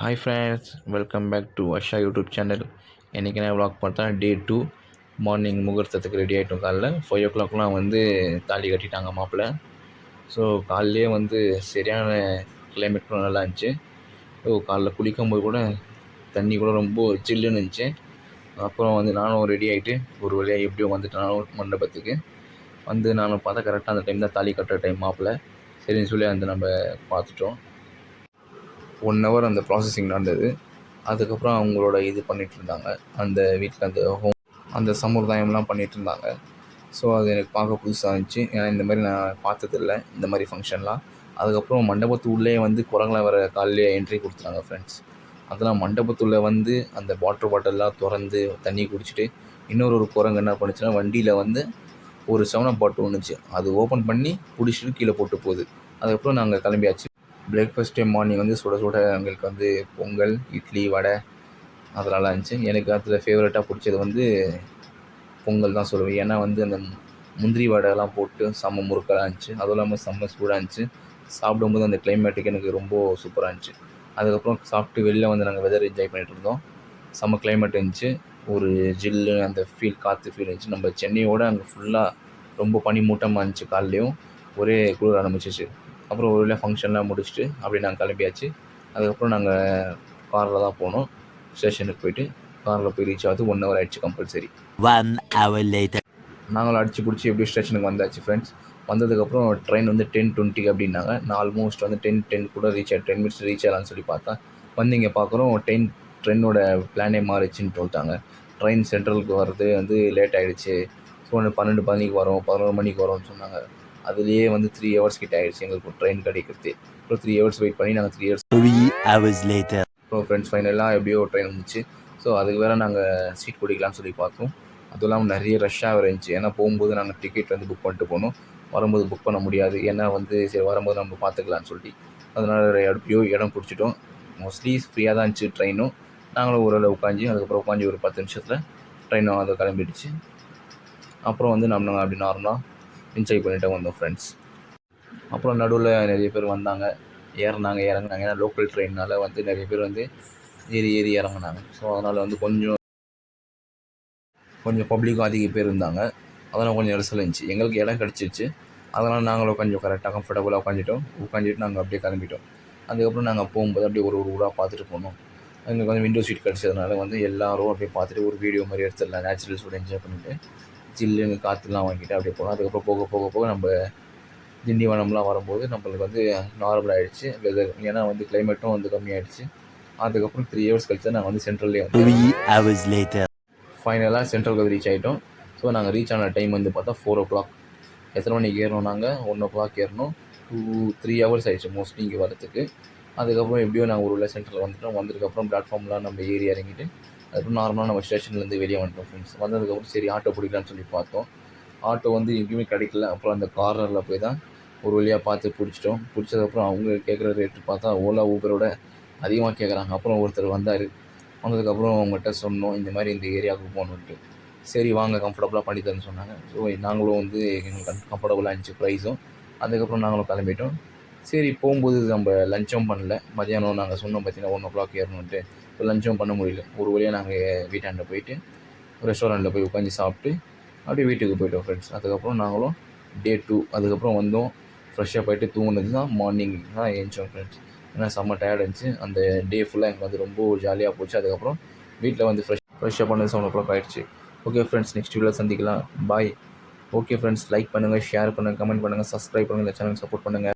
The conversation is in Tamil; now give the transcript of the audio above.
Hi friends, welcome back to Asha YouTube channel. இன்றைக்கி நான் விளாக் பார்த்தா டே 2 மார்னிங் முகூர்த்தத்துக்கு ரெடி ஆகிட்டோம். காலைல 5 o'clockலாம் தாலி கட்டிட்டாங்க மாப்பிள்ளை. ஸோ காலையிலே சரியான கிளைமேட் கூட நல்லா இருந்துச்சு. காலைல குளிக்கும்போது கூட தண்ணி கூட ரொம்ப சில்லுன்னு இருந்துச்சு. அப்புறம் நானும் ரெடி ஆகிட்டு ஒரு வழியாக எப்படியோ வந்துட்டேன் மண்டபத்துக்கு. நானும் பார்த்தா கரெக்டாக அந்த டைம் தான் தாலி கட்டுற டைம் மாப்பிள்ளை. சரின்னு சொல்லி நம்ம பார்த்துட்டோம். 1 hour அந்த ப்ராசஸிங் நடந்தது. அதுக்கப்புறம் அவங்களோட இது பண்ணிகிட்ருந்தாங்க. அந்த வீட்டில் அந்த சம்பிரதாயம்லாம் பண்ணிகிட்ருந்தாங்க. ஸோ அது எனக்கு பார்க்க புதுசாக இருந்துச்சு. ஏன்னா இந்த மாதிரி நான் பார்த்ததில்ல, இந்த மாதிரி ஃபங்க்ஷன்லாம். அதுக்கப்புறம் மண்டபத்து உள்ளே குரங்கெலாம் வர காலையிலே என்ட்ரி கொடுத்துட்டாங்க ஃப்ரெண்ட்ஸ். அதெல்லாம் மண்டபத்துள்ளே அந்த வாட்டர் பாட்டில்லாம் திறந்து தண்ணி குடிச்சிட்டு, இன்னொரு குரங்கு என்ன பண்ணுச்சுன்னா, வண்டியில் ஒரு 7up பாட்டில் ஒன்றுச்சு, அது ஓப்பன் பண்ணி குடிச்சிட்டு கீழே போட்டு போகுது. அதுக்கப்புறம் நாங்கள் கிளம்பியாச்சு. பிரேக்ஃபாஸ்ட்டே மார்னிங் சுட சுட எங்களுக்கு பொங்கல், இட்லி, வடை அதெல்லாம் இருந்துச்சு. எனக்கு அதில் ஃபேவரட்டாக பிடிச்சது பொங்கல் தான் சொல்லுவேன். ஏன்னா அந்த முந்திரி வடைலாம் போட்டு செம்ம முறுக்கலாக இருந்துச்சு. அதுவும் இல்லாமல் செம்ம சூடாக இருந்துச்சு. சாப்பிடும்போது அந்த கிளைமேட்டுக்கு எனக்கு ரொம்ப சூப்பராக இருந்துச்சு. அதுக்கப்புறம் சாப்பிட்டு வெளில நாங்கள் வெதர் என்ஜாய் பண்ணிகிட்டு இருந்தோம். செம்ம கிளைமேட் இருந்துச்சு. ஒரு ஜில்லு அந்த காற்று ஃபீல் இருந்துச்சு. நம்ம சென்னையோட அங்கே ஃபுல்லாக ரொம்ப பனிமூட்டமாக இருந்துச்சு. காலையிலையும் ஒரே குளிர் ஆரம்பிச்சிச்சு. அப்புறம் ஒரு வழியாக ஃபங்க்ஷன்லாம் முடிச்சுட்டு அப்படியே நாங்கள் கிளம்பியாச்சு. அதுக்கப்புறம் நாங்கள் காரில் தான் போனோம். ஸ்டேஷனுக்கு போயிட்டு காரில் போய் ரீச் ஆகுது 1 hour ஆகிடுச்சு கம்பல்சரி. 1 hour later. நாங்களும் அடித்து பிடிச்சி எப்படியும் ஸ்டேஷனுக்கு வந்தாச்சு ஃப்ரெண்ட்ஸ். வந்ததுக்கப்புறம் ட்ரெயின் 10:20 அப்படின்னாங்க. நான் ஆல்மோஸ்ட் 10:10 கூட ரீச் ஆகிடும், 10 minutes ரீச் ஆகலான்னு சொல்லி பார்த்தா இங்கே பார்க்குறோம் ட்ரெயினோட பிளானே மாறிடுச்சின்னு சொல்லிட்டாங்க. ட்ரெயின் சென்ட்ரலுக்கு வர்றது லேட் ஆகிடுச்சு. ஸோ 12 மணிக்கு வரும், 11 மணிக்கு வரும்னு சொன்னாங்க. அதுலேயே 3 hours கிட்ட ஆகிடுச்சு எங்களுக்கு ட்ரெயின் கிடைக்கிறது. அப்புறம் 3 hours வெயிட் பண்ணி நாங்கள் 3 hours later. அப்புறம் ஃப்ரெண்ட்ஸ் ஃபைனலாக எப்படியோ ட்ரெயின் வந்துச்சு. ஸோ அதுக்கு வேறு நாங்கள் சீட் பிடிக்கலான்னு சொல்லி பார்த்தோம். அதுவும் இல்லாமல் நிறைய ரஷ்ஷாக இருந்துச்சு. ஏன்னா போகும்போது நாங்கள் டிக்கெட் புக் பண்ணிட்டு போனோம். வரும்போது புக் பண்ண முடியாது. ஏன்னா சரி வரும்போது நம்ம பார்த்துக்கலான்னு சொல்லி அதனால் எப்படியோ இடம் பிடிச்சிட்டோம். மோஸ்ட்லி ஃப்ரீயாக தான் இருந்துச்சு ட்ரெயினும். நாங்களும் ஓரளவு அதுக்கப்புறம் உட்காந்து ஒரு 10 நிமிஷத்தில் ட்ரெயினும் அதை கிளம்பிடுச்சு. அப்புறம் நம்ம அப்படி நார்மலாக என்ஜாய் பண்ணிட்டு வந்தோம் ஃப்ரெண்ட்ஸ். அப்புறம் நடுவில் நிறைய பேர் வந்தாங்க, ஏறினாங்க, இறங்குனாங்க. ஏன்னா லோக்கல் ட்ரெயினால் நிறைய பேர் ஏறி இறங்குனாங்க. ஸோ அதனால் கொஞ்சம் பப்ளிக்கும் அதிக பேர் இருந்தாங்க. அதெல்லாம் கொஞ்சம் நெரிசல் இருந்துச்சு. எங்களுக்கு இடம் கிடச்சிருச்சு. அதனால் நாங்களும் கொஞ்சம் கரெக்டாக கம்ஃபர்டபுளாக உட்காந்துட்டு நாங்கள் அப்படியே கிளம்பிட்டோம். அதுக்கப்புறம் நாங்கள் போகும்போது அப்படியே ஒரு ஊராக பார்த்துட்டு போனோம். எங்களுக்கு விண்டோ சீட் கிடச்சதுனால எல்லோரும் அப்படியே பார்த்துட்டு ஒரு வீடியோ மாதிரி எடுத்துடலாம், நேச்சுரல்ஸோடு என்ஜாய் பண்ணிவிட்டு ஜில்லுன்னு காற்றுலாம் வாங்கிட்டு அப்படியே போனோம். அதுக்கப்புறம் போக நம்ம திண்டிவனம்லாம் வரும்போது நம்மளுக்கு நார்மல் ஆகிடுச்சு வெதர். ஏன்னா கிளைமேட்டும் கம்மியாகிடுச்சு. அதுக்கப்புறம் 3 hours கழிச்சு நாங்கள் சென்ட்ரல்லே 3 hours later. ஃபைனலாக சென்ட்ரலுக்கு ரீச் ஆகிட்டோம். ஸோ நாங்கள் ரீச் ஆன டைம் பார்த்தா 4 o'clock. எத்தனை மணிக்கு ஏறினோம்? நாங்கள் 1 o'clock ஏறினோம். 3 hours ஆகிடுச்சு மோஸ்ட்லி இங்கே வரத்துக்கு. அதுக்கப்புறம் எப்படியோ நாங்கள் ஒரு சென்ட்ரல் வந்துட்டோம். வந்ததுக்கப்புறம் பிளாட்ஃபார்ம்லாம் நம்ம ஏறி இறங்கிட்டு அதுக்கப்புறம் நார்மலாக நம்ம ஸ்டேஷன்லேருந்து வெளியே வந்துட்டோம் ஃப்ரெண்ட்ஸ். வந்ததுக்கப்புறம் சரி ஆட்டோ பிடிக்கலான்னு சொல்லி பார்த்தோம். ஆட்டோ எங்கேயுமே கிடைக்கல. அப்புறம் அந்த கார்னரில் போய் தான் ஒரு வழியாக பார்த்து பிடிச்சிட்டோம். பிடிச்சதுக்கப்புறம் அவங்க கேட்குற ரேட்டு பார்த்தா ஓலா ஊபரோட அதிகமாக கேட்குறாங்க. அப்புறம் ஒருத்தர் வந்ததுக்கப்புறம் அவங்ககிட்ட சொன்னோம், இந்த மாதிரி இந்த ஏரியாவுக்கு போகணுன்ட்டு. சரி வாங்க கம்ஃபர்டபுளாக பண்ணி தரேன்னு சொன்னாங்க. ஸோ நாங்களும் எங்களுக்கு கம்ஃபர்டபுளாக இருந்துச்சு ப்ரைஸும். அதுக்கப்புறம் நாங்களும் கிளம்பிட்டோம். சரி போகும்போது நம்ம லஞ்சும் பண்ணல. மதியானம் நாங்கள் சொன்னோம் பார்த்தீங்கன்னா 1 o'clock ஏறணுன்ட்டு. இப்போ லஞ்சும் பண்ண முடியல. ஒரு வழியாக நாங்கள் வீட்டாண்ட போயிட்டு ரெஸ்டாரண்ட்டில் போய் உட்காந்து சாப்பிட்டு அப்படியே வீட்டுக்கு போயிட்டோம் ஃப்ரெண்ட்ஸ். அதுக்கப்புறம் நாங்களும் டே 2 அதுக்கப்புறம் ஃப்ரெஷ்ஷாக போயிட்டு தூங்குனது தான் மார்னிங் தான் ஏஞ்சோம் ஃப்ரெண்ட்ஸ். ஏன்னா செம்ம டயர்ட் இருந்துச்சு. அந்த டே ஃபுல்லாக எனக்கு ரொம்ப ஜாலியாக போச்சு. அதுக்கப்புறம் வீட்டில் ஃப்ரெஷ்ஷாக பண்ணது 7 o'clock ஆகிடுச்சு. ஓகே ஃப்ரெண்ட்ஸ், நெக்ஸ்ட் வீடியோவில் சந்திக்கலாம். பாய். ஓகே ஃப்ரெண்ட்ஸ், லைக் பண்ணுங்கள், ஷேர் பண்ணுங்கள், கமெண்ட் பண்ணுங்கள், சப்ஸ்கிரைப் பண்ணுங்கள், இந்த சேனலுக்கு சப்போர்ட் பண்ணுங்கள்.